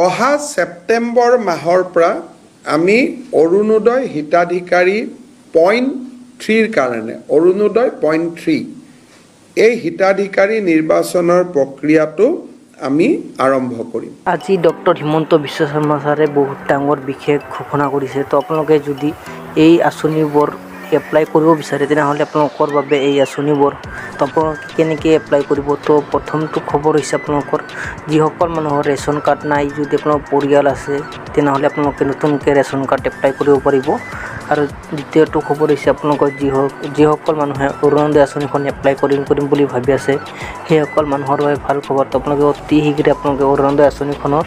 অহা সেপ্টেম্বৰ মাহৰ পৰা আমি অৰুণোদয় হিতাধিকাৰী পইণ্ট 3 কাৰণে অৰুণোদয় পইণ্ট 3 এই হিতাধিকাৰী নিৰ্বাচনৰ প্ৰক্ৰিয়াটো আমি আৰম্ভ কৰিম। আজি ডক্টৰ হিমন্ত বিশ্ব শৰ্মা ছাৰে বহুত ডাঙৰ বিশেষ ঘোষণা কৰিছে। তো আপোনালোকে যদি এই আঁচনিবোৰ এপ্লাই কৰিব বিচাৰে তেনেহ'লে আপোনালোকৰ বাবে এই আঁচনিবোৰ তো আপোনালোকে কেনেকৈ এপ্লাই কৰিব। তো প্ৰথমটো খবৰ হৈছে আপোনালোকৰ যিসকল মানুহৰ ৰেচন কাৰ্ড নাই, যদি আপোনাৰ পৰিয়াল আছে তেনেহ'লে আপোনালোকে নতুনকৈ ৰেচন কাৰ্ড এপ্লাই কৰিব পাৰিব। আৰু দ্বিতীয়টো খবৰ হৈছে আপোনালোকৰ যিসকল মানুহে অৰুণোদয় আঁচনিখন এপ্লাই কৰিম বুলি ভাবি আছে সেইসকল মানুহৰ বাবে ভাল খবৰ। তো আপোনালোকে অতি শীঘ্ৰে আপোনালোকে অৰুণোদয় আঁচনিখনৰ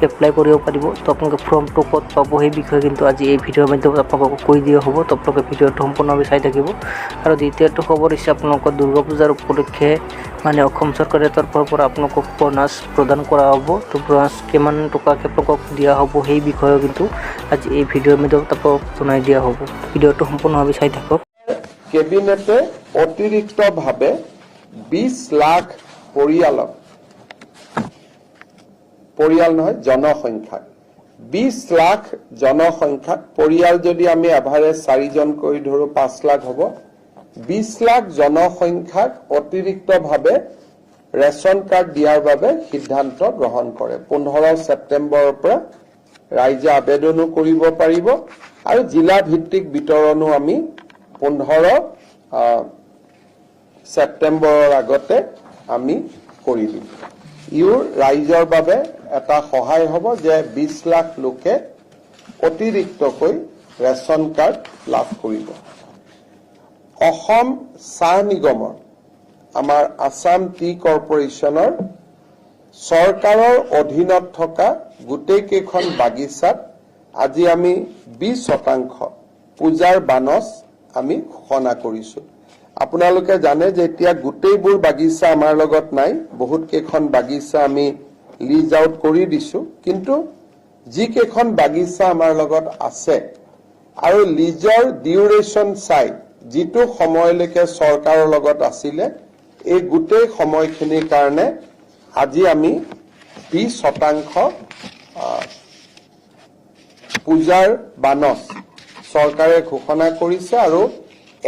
এপ্লাই কৰিব পাৰিব। তো আপোনালোকে ফৰ্মটো ক'ত পাব সেই বিষয়ে কিন্তু আজি এই ভিডিঅ'ৰ মাধ্যমত আপোনালোকক কৈ দিয়া হ'ব। তো আপোনালোকে ভিডিঅ'টো সম্পূৰ্ণভাৱে চাই থাকিব। আৰু দ্বিতীয়টো খবৰ হৈছে আপোনালোকৰ দুৰ্গা পূজাৰ উপলক্ষে মানে অসম চৰকাৰৰ তৰফৰ পৰা আপোনালোকক বোনাছ প্ৰদান কৰা হ'ব। তো বোনাছ কিমান টকাকৈ আপোনালোকক দিয়া হ'ব সেই বিষয়েও কিন্তু আজি এই ভিডিঅ'ৰ মাধ্যমত আপোনালোকক জনাই দিয়া হ'ব। ভিডিঅ'টো সম্পূৰ্ণভাৱে চাই থাকক। কেবিনেটে অতিৰিক্তভাৱে 20 লাখ জনসংখ্যাক 20 লাখ জনসংখ্যাক পৰিয়াল যদি আমি এভাৰেজ 4জন কৰি ধৰো 5 লাখ হ'ব। 20 লাখ জনসংখ্যাক অতিৰিক্তভাৱে ৰেচন কাৰ্ড দিয়াৰ বাবে সিদ্ধান্ত গ্ৰহণ কৰে। 15 ছেপ্টেম্বৰৰ পৰা ৰাইজে আবেদনো কৰিব পাৰিব আৰু জিলা ভিত্তিক বিতৰণো আমি 15 ছেপ্টেম্বৰৰ আগতে আমি কৰি দিম। ইউৰ ৰাইজৰ বাবে এটা সহায় হ'ব যে 20 লাখ লোকে অতিৰিক্তকৈ ৰেচন কাৰ্ড লাভ কৰিব। অসম চাহ নিগমৰ আমাৰ আসাম টি কৰ্পোৰেশ্যনৰ চৰকাৰৰ অধীনত থকা গোটেই কেইখন বাগিচাত আজি আমি 20% পূজাৰ বানচ আমি ঘোষণা কৰিছো। আপোনালোকে জানে যে এতিয়া গোটেইবোৰ বাগিচা আমাৰ লগত নাই, বহুত কেইখন বাগিচা আমি লিজ আউট কৰি দিছো। কিন্তু যি কেইখন বাগিচা আমাৰ লগত আছে আৰু লিজৰ ডিউৰেশ্যন চাই যিটো সময়লৈকে চৰকাৰৰ লগত আছিলে এই গোটেই সময়খিনিৰ কাৰণে আজি আমি 20% পূজাৰ বানচ চৰকাৰে ঘোষণা কৰিছে আৰু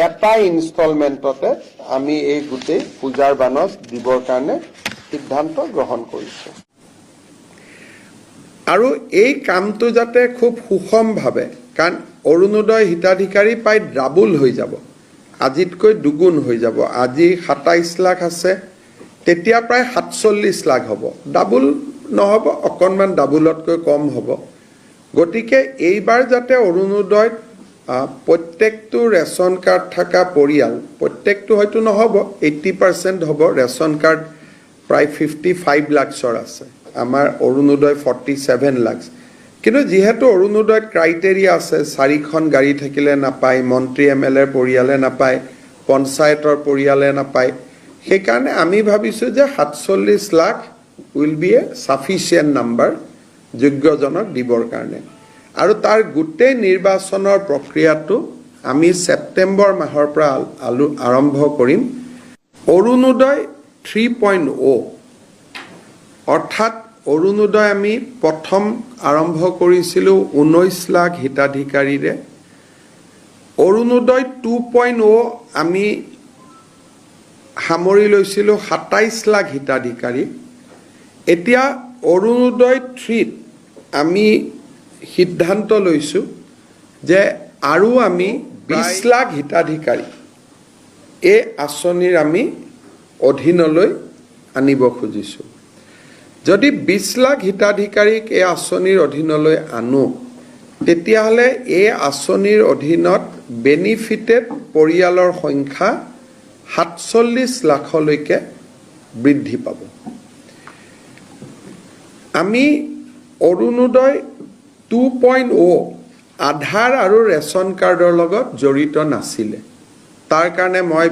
এটা ইনষ্টলমেণ্টতে আমি এই গোটেই পূজাৰ বানচ দিবৰ কাৰণে সিদ্ধান্ত গ্ৰহণ কৰিছো। আৰু এই কামটো যাতে খুব সুষমভাৱে, কাৰণ অৰুণোদয় হিতাধিকাৰী প্ৰায় ডাবুল হৈ যাব, আজিতকৈ দুগুণ হৈ যাব। আজি 27 লাখ আছে, তেতিয়া প্ৰায় 47 লাখ হ'ব। ডাবুল নহ'ব, অকণমান ডাবুলতকৈ কম হ'ব। গতিকে এইবাৰ যাতে অৰুণোদয়ত প্ৰত্যেকটো ৰেচন কাৰ্ড থকা পৰিয়াল, প্ৰত্যেকটো হয়তো নহ'ব, 80% হ'ব। ৰেচন কাৰ্ড প্ৰায় 55 লাখৰ আছে, আমাৰ অৰুণোদয় 47 লাখ। কিন্তু যিহেতু অৰুণোদয়ত ক্ৰাইটেৰিয়া আছে, 4খন গাড়ী থাকিলে নাপায়, মন্ত্ৰী MLA পৰিয়ালে নাপায়, পঞ্চায়তৰ পৰিয়ালে নাপায়, সেইকাৰণে আমি ভাবিছোঁ যে 47 lakh will be a sufficient number যোগ্যজনক দিবৰ কাৰণে। আৰু তাৰ গোটেই নিৰ্বাচনৰ প্ৰক্ৰিয়াটো আমি ছেপ্টেম্বৰ মাহৰ পৰা আৰম্ভ কৰিম। অৰুণোদয় 3.0 অৰ্থাৎ অৰুণোদয় আমি প্ৰথম আৰম্ভ কৰিছিলোঁ 19 লাখ হিতাধিকাৰীৰে। অৰুণোদয় 2.0 আমি সামৰি লৈছিলোঁ 27 লাখ হিতাধিকাৰী। এতিয়া অৰুণোদয় 3ত আমি সিদ্ধান্ত লৈছোঁ যে আৰু আমি 20 লাখ হিতাধিকাৰী এই আঁচনিৰ আমি অধীনলৈ আনিব খুজিছোঁ। যদি 20 লাখ হিতাধিকাৰীক এই আঁচনিৰ অধীনলৈ আনো তেতিয়াহ'লে এই আঁচনিৰ অধীনত বেনিফিটেড পৰিয়ালৰ সংখ্যা 47 লাখলৈকে বৃদ্ধি পাব। আমি অৰুণোদয় 2.0 আধাৰ আৰু ৰেচন কাৰ্ডৰ লগত জড়িত নাছিলে। তাৰ কাৰণে মই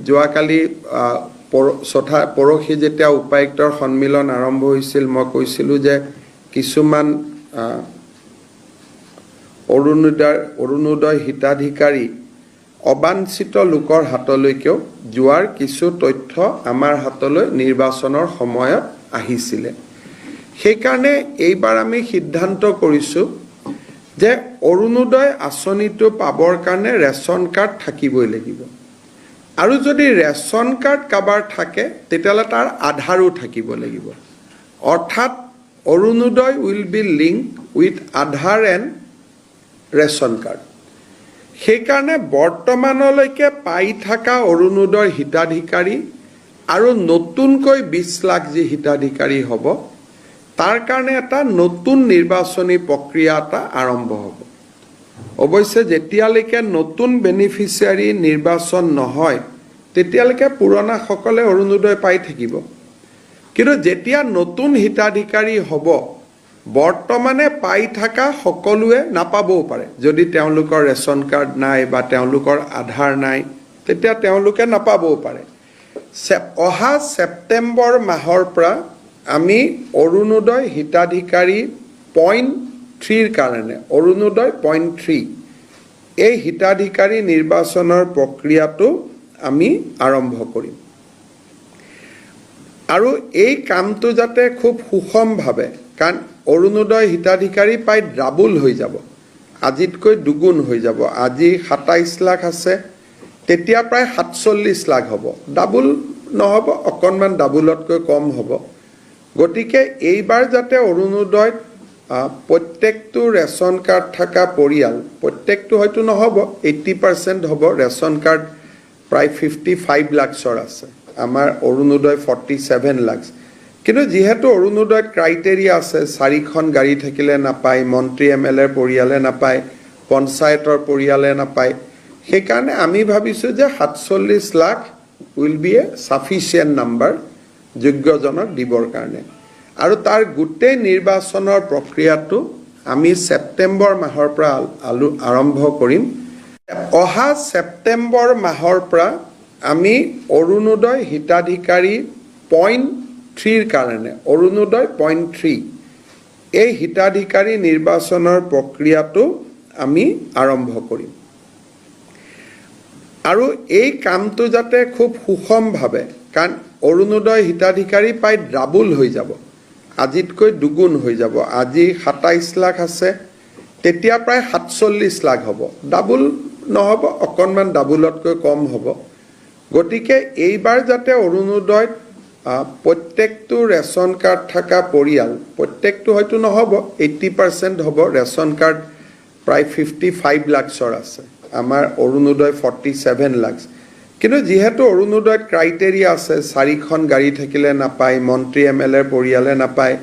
যোৱাকালি পৰহি যেতিয়া উপায়ুক্তৰ সন্মিলন আৰম্ভ হৈছিল মই কৈছিলোঁ যে কিছুমান অৰুণোদয় হিতাধিকাৰী অবাঞ্ছিত লোকৰ হাতলৈকেও যোৱাৰ কিছু তথ্য আমাৰ হাতলৈ নিৰ্বাচনৰ সময়ত আহিছিলে। সেইকাৰণে এইবাৰ আমি সিদ্ধান্ত কৰিছোঁ যে অৰুণোদয় আঁচনিটো পাবৰ কাৰণে ৰেচন কাৰ্ড থাকিবই লাগিব। আৰু যদি ৰেচন কাৰ্ড কাৰোবাৰ থাকে তেতিয়াহ'লে তাৰ আধাৰো থাকিব লাগিব। অৰ্থাৎ Arunodoi will be link with Aadhaar and ration card. সেইকাৰণে বৰ্তমানলৈকে পাই থকা অৰুণোদয়ৰ হিতাধিকাৰী আৰু নতুনকৈ 20 লাখ যি হিতাধিকাৰী হ'ব তাৰ কাৰণে এটা নতুন নিৰ্বাচনী প্ৰক্ৰিয়া এটা আৰম্ভ হ'ব। অৱশ্যে যেতিয়ালৈকে নতুন বেনিফিচিয়াৰী নিৰ্বাচন নহয় তেতিয়ালৈকে পুৰণাসকলে অৰুণোদয় পাই থাকিব। কিন্তু যেতিয়া নতুন হিতাধিকাৰী হ'ব বৰ্তমানে পাই থকা সকলোৱে নাপাবও পাৰে। যদি তেওঁলোকৰ ৰেচন কাৰ্ড নাই বা তেওঁলোকৰ আধাৰ নাই তেতিয়া তেওঁলোকে নাপাবও পাৰে। অহা ছেপ্টেম্বৰ মাহৰ পৰা আমি অৰুণোদয় হিতাধিকাৰী পইণ্ট 3ৰ কাৰণে অৰুণোদয় পইণ্ট 3 এই হিতাধিকাৰী নিৰ্বাচনৰ প্ৰক্ৰিয়াটো আমি আৰম্ভ কৰিম। আৰু এই কামটো যাতে খুব সুষমভাৱে, কাৰণ অৰুণোদয় হিতাধিকাৰী প্ৰায় ডাবুল হৈ যাব, আজিতকৈ দুগুণ হৈ যাব। আজি 27 লাখ আছে, তেতিয়া প্ৰায় 47 লাখ হ'ব। ডাবুল নহ'ব, অকণমান ডাবুলতকৈ কম হ'ব। গতিকে এইবাৰ যাতে অৰুণোদয়ত প্ৰত্যেকটো ৰেচন কাৰ্ড থকা পৰিয়াল, প্ৰত্যেকটো হয়তো নহ'ব, 80% হ'ব। ৰেচন কাৰ্ড প্ৰায় 55 লাখৰ আছে, আমাৰ অৰুণোদয় 47 লাখ। কিন্তু যিহেতু অৰুণোদয়ত ক্ৰাইটেৰিয়া আছে, 4খন গাড়ী থাকিলে নাপায়, মন্ত্ৰী MLA পৰিয়ালে নাপায়, পঞ্চায়তৰ পৰিয়ালে নাপায়, সেইকাৰণে আমি ভাবিছোঁ যে 47 lakh will be a sufficient number যোগ্যজনক দিবৰ কাৰণে। আৰু তাৰ গোটেই নিৰ্বাচনৰ প্ৰক্ৰিয়াটো আমি ছেপ্টেম্বৰ মাহৰ পৰা আৰম্ভ কৰিম। অহা ছেপ্টেম্বৰ মাহৰ পৰা আমি অৰুণোদয় হিতাধিকাৰী পইণ্ট 3ৰ কাৰণে অৰুণোদয় পইণ্ট 3 এই হিতাধিকাৰী নিৰ্বাচনৰ প্ৰক্ৰিয়াটো আমি আৰম্ভ কৰিম। আৰু এই কামটো যাতে খুব সুষমভাৱে, কাৰণ অৰুণোদয় হিতাধিকাৰী প্ৰায় ডাবুল হৈ যাব, আজিতকৈ দুগুণ হৈ যাব। আজি 27 লাখ আছে, তেতিয়া প্ৰায় 47 লাখ হ'ব। ডাবুল নহ'ব, অকণমান ডাবুলতকৈ কম হ'ব। গতিকে এইবাৰ যাতে অৰুণোদয়ত প্ৰত্যেকটো ৰেচন কাৰ্ড থকা পৰিয়াল, প্ৰত্যেকটো হয়তো নহ'ব, 80% হ'ব। ৰেচন কাৰ্ড প্ৰায় 55 লাখৰ আছে, আমাৰ অৰুণোদয় 47 লাখ। কিন্তু যিহেতু অৰুণোদয়ত ক্ৰাইটেৰিয়া আছে, 4খন গাড়ী থাকিলে নাপায়, মন্ত্ৰী MLA পৰিয়ালে নাপায়,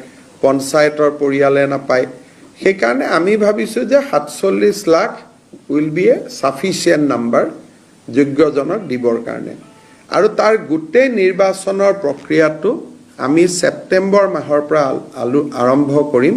পঞ্চায়তৰ পৰিয়ালে নাপায়, সেইকাৰণে আমি ভাবিছোঁ যে 47 lakh will be a sufficient number যোগ্যজনক দিবৰ কাৰণে। আৰু তাৰ গোটেই নিৰ্বাচনৰ প্ৰক্ৰিয়াটো আমি ছেপ্টেম্বৰ মাহৰ পৰা আৰম্ভ কৰিম।